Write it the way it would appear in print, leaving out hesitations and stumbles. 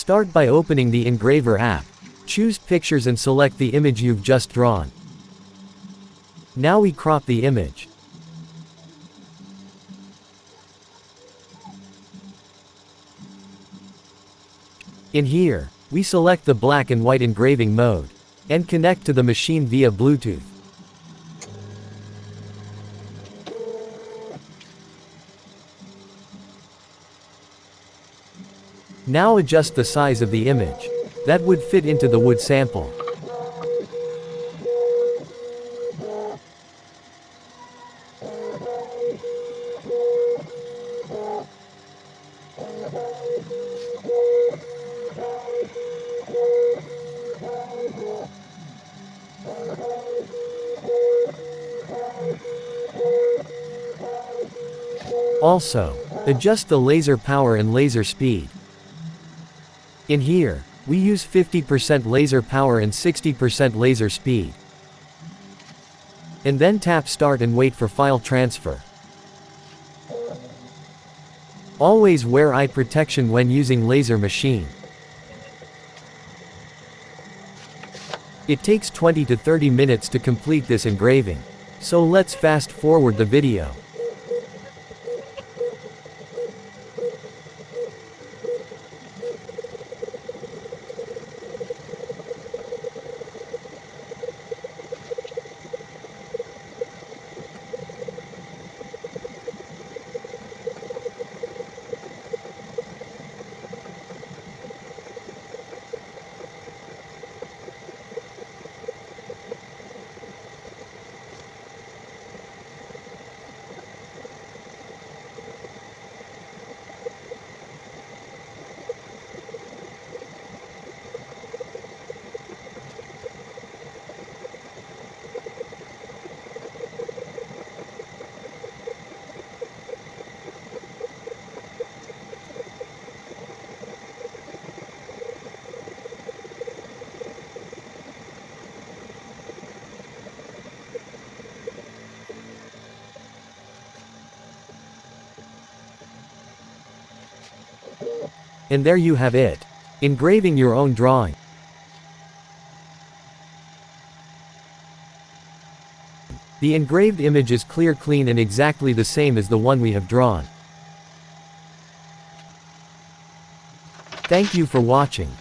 Start by opening the Engraver app. Choose Pictures and select the image you've just drawn. Now we crop the image. In here, we select the black and white engraving mode, and connect to the machine via Bluetooth. Now adjust the size of the image. That would fit into the wood sample. Also, adjust the laser power and laser speed. In here, we use 50% laser power and 60% laser speed. And then tap Start and wait for file transfer. Always wear eye protection when using laser machine. It takes 20 to 30 minutes to complete this engraving. So let's fast forward the video. And there you have it. Engraving your own drawing. The engraved image is clear, clean, and exactly the same as the one we have drawn. Thank you for watching.